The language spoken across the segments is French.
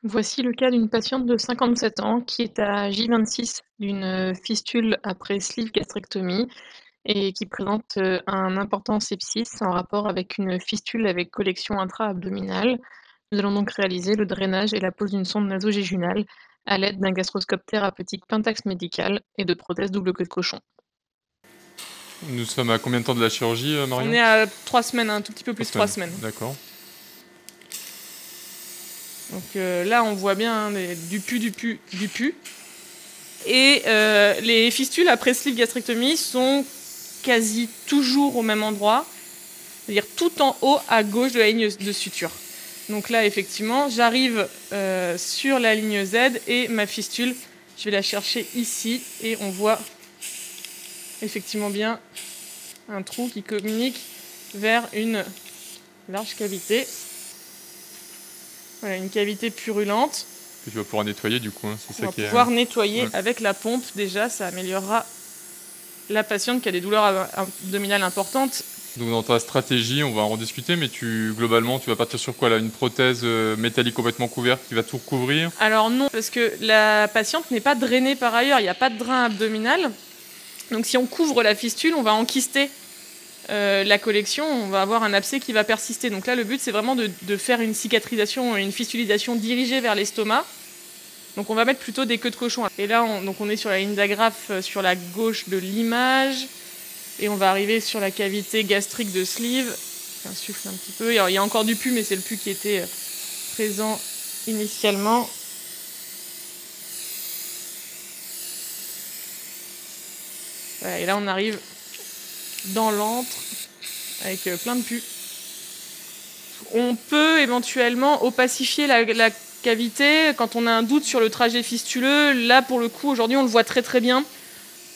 Voici le cas d'une patiente de 57 ans qui est à J26 d'une fistule après sleeve gastrectomie et qui présente un important sepsis en rapport avec une fistule avec collection intra-abdominale. Nous allons donc réaliser le drainage et la pose d'une sonde nasogéjunale à l'aide d'un gastroscope thérapeutique Pentax médical et de prothèses double queue de cochon. Nous sommes à combien de temps de la chirurgie, Marion? On est à 3 semaines, un tout petit peu plus de 3 semaines. semaines. D'accord. Donc là, on voit bien du pu. Et les fistules après sleeve gastrectomie sont quasi toujours au même endroit, c'est-à-dire tout en haut à gauche de la ligne de suture. Donc là, effectivement, j'arrive sur la ligne Z et ma fistule, je vais la chercher ici et on voit effectivement bien un trou qui communique vers une large cavité. Voilà, une cavité purulente. Que tu vas pouvoir nettoyer du coup, hein. C'est ça On va qui est... pouvoir nettoyer avec la pompe. Déjà, ça améliorera la patiente qui a des douleurs abdominales importantes. Donc dans ta stratégie, on va en discuter, mais globalement, tu vas partir sur quoi là? Une prothèse métallique complètement couverte qui va tout recouvrir? Alors non, parce que la patiente n'est pas drainée par ailleurs, il n'y a pas de drain abdominal. Donc si on couvre la fistule, on va enquister la collection, on va avoir un abcès qui va persister. Donc là, le but, c'est vraiment de faire une cicatrisation, une fistulisation dirigée vers l'estomac. Donc on va mettre plutôt des queues de cochon. Et là, on est sur la ligne d'agrafe sur la gauche de l'image. Et on va arriver sur la cavité gastrique de sleeve. J'insuffle un petit peu. Il y a encore du pu, mais c'est le pu qui était présent initialement. Voilà, et là, on arrive dans l'antre avec plein de pu. On peut éventuellement opacifier la cavité quand on a un doute sur le trajet fistuleux. Là, pour le coup, aujourd'hui, on le voit très très bien.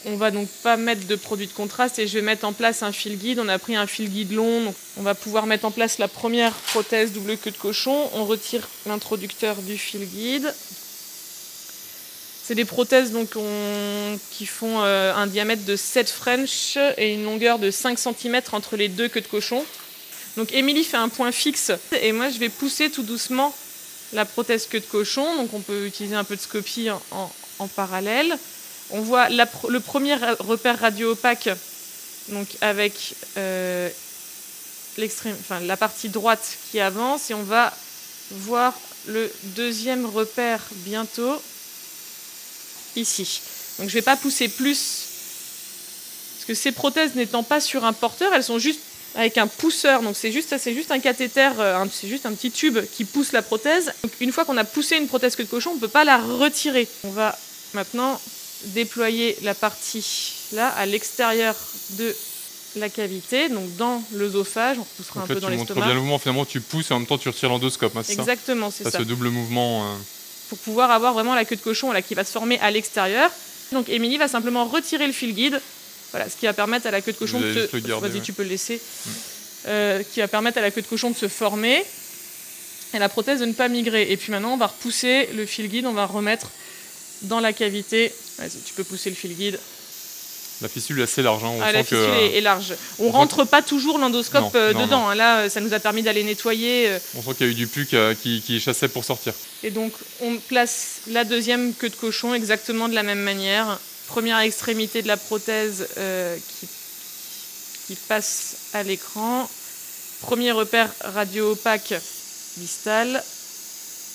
On va donc pas mettre de produit de contraste et je vais mettre en place un fil guide. On a pris un fil guide long, donc on va pouvoir mettre en place la première prothèse double queue de cochon. On retire l'introducteur du fil guide. C'est des prothèses donc, qui font un diamètre de 7 French et une longueur de 5 cm entre les deux queues de cochon. Donc Émilie fait un point fixe et moi je vais pousser tout doucement la prothèse queue de cochon. Donc on peut utiliser un peu de scopie en parallèle. On voit le premier repère radio-opaque, donc avec la partie droite qui avance, et on va voir le deuxième repère bientôt, ici. Donc je ne vais pas pousser plus, parce que ces prothèses n'étant pas sur un porteur, elles sont juste avec un pousseur, donc c'est juste un cathéter, c'est juste un petit tube qui pousse la prothèse. Donc une fois qu'on a poussé une prothèse queue de cochon, on ne peut pas la retirer. On va maintenant déployer la partie là à l'extérieur de la cavité, donc dans l'œsophage, on poussera un peu dans l'estomac. Tu montres bien le mouvement, finalement tu pousses et en même temps tu retires l'endoscope, hein, c'est ça? Exactement, c'est ça. Ce double mouvement. Pour pouvoir avoir vraiment la queue de cochon là, qui va se former à l'extérieur. Donc Émilie va simplement retirer le fil guide, voilà, ce qui va permettre à la queue de cochon de se... Vas-y, tu peux le laisser. Qui va permettre à la queue de cochon de se former et la prothèse de ne pas migrer. Et puis maintenant, on va repousser le fil guide, on va remettre dans la cavité. Vas-y, tu peux pousser le fil guide. La fistule est assez large. Hein. La fistule est large. On ne rentre pas toujours l'endoscope dedans. Hein. Là, ça nous a permis d'aller nettoyer. On sent qu'il y a eu du pu qui chassait pour sortir. Et donc, on place la deuxième queue de cochon exactement de la même manière. Première extrémité de la prothèse qui passe à l'écran. Premier repère radio-opaque distal.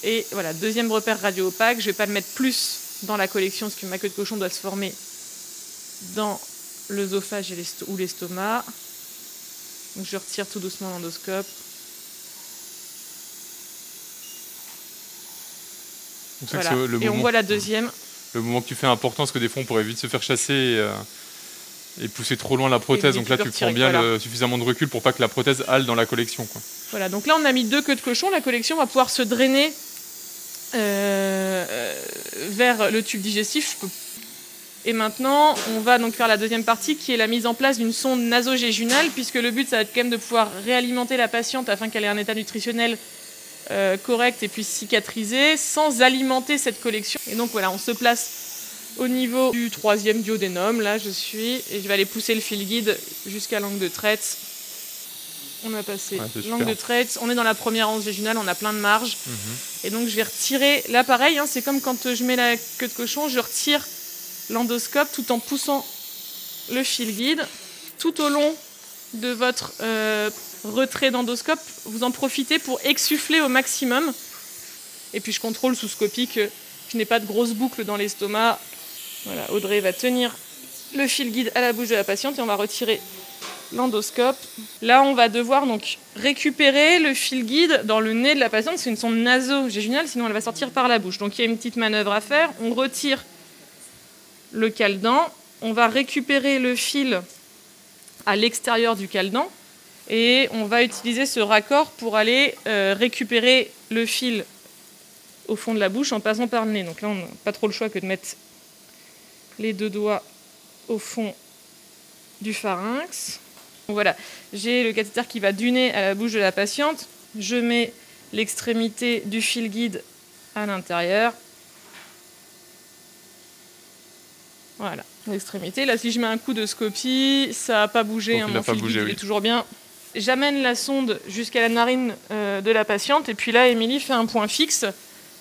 Et voilà, deuxième repère radio-opaque. Je ne vais pas le mettre plus dans la collection parce que ma queue de cochon doit se former dans l'œsophage ou l'estomac. Donc je retire tout doucement l'endoscope. Voilà. Et on voit la deuxième. Le mouvement que tu fais est important parce que des fois on pourrait vite se faire chasser et pousser trop loin la prothèse. Donc là tu prends bien suffisamment de recul pour pas que la prothèse halle dans la collection, quoi. Voilà, donc là on a mis 2 queues de cochon. La collection va pouvoir se drainer vers le tube digestif. Et maintenant, on va donc faire la deuxième partie qui est la mise en place d'une sonde nasogéjunale, puisque le but, ça va être quand même de pouvoir réalimenter la patiente afin qu'elle ait un état nutritionnel correct et puisse cicatriser sans alimenter cette collection. Et donc voilà, on se place au niveau du 3e duodénum, là je suis, et je vais aller pousser le fil guide jusqu'à l'angle de traite. On a passé l'angle de traite, on est dans la première anse végénale, on a plein de marge. Et donc je vais retirer, là pareil, hein, c'est comme quand je mets la queue de cochon, je retire l'endoscope tout en poussant le fil guide. Tout au long de votre retrait d'endoscope, vous en profitez pour exsuffler au maximum. Et puis je contrôle sous scopie que je n'ai pas de grosses boucles dans l'estomac. Voilà, Audrey va tenir le fil guide à la bouche de la patiente et on va retirer l'endoscope. Là, on va devoir donc récupérer le fil guide dans le nez de la patiente. C'est une sonde naso-jejunale, sinon elle va sortir par la bouche. Donc il y a une petite manœuvre à faire. On retire le cale-dent. On va récupérer le fil à l'extérieur du cale-dent. Et on va utiliser ce raccord pour aller récupérer le fil au fond de la bouche en passant par le nez. Donc là, on n'a pas trop le choix que de mettre les 2 doigts au fond du pharynx. Donc voilà, j'ai le cathéter qui va du nez à la bouche de la patiente. Je mets l'extrémité du fil guide à l'intérieur. Voilà, l'extrémité. Là, si je mets un coup de scopie, ça n'a pas bougé. Mon fil guide il est toujours bien. J'amène la sonde jusqu'à la narine de la patiente. Et puis là, Émilie fait un point fixe.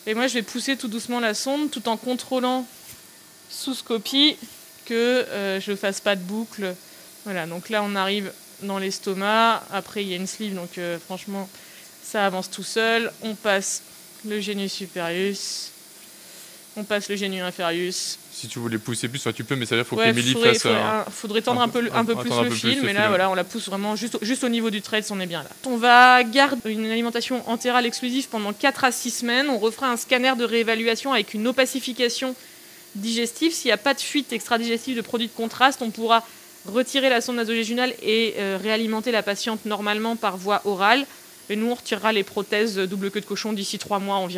Et moi, je vais pousser tout doucement la sonde tout en contrôlant sous scopie que je ne fasse pas de boucle. Voilà, donc là, on arrive dans l'estomac. Après, il y a une sleeve, donc franchement, ça avance tout seul. On passe le génus superius. On passe le génus inferius. Si tu voulais pousser plus, tu peux, mais ça veut dire qu'il faut qu'Émilie fasse... faudrait tendre un peu plus le fil, mais là, voilà, on la pousse vraiment juste au niveau du trait, on est bien là. On va garder une alimentation entérale exclusive pendant 4 à 6 semaines. On refera un scanner de réévaluation avec une opacification digestive. S'il n'y a pas de fuite extradigestive de produits de contraste, on pourra retirer la sonde nasogéjunale et réalimenter la patiente normalement par voie orale. Et nous, on retirera les prothèses double queue de cochon d'ici 3 mois environ.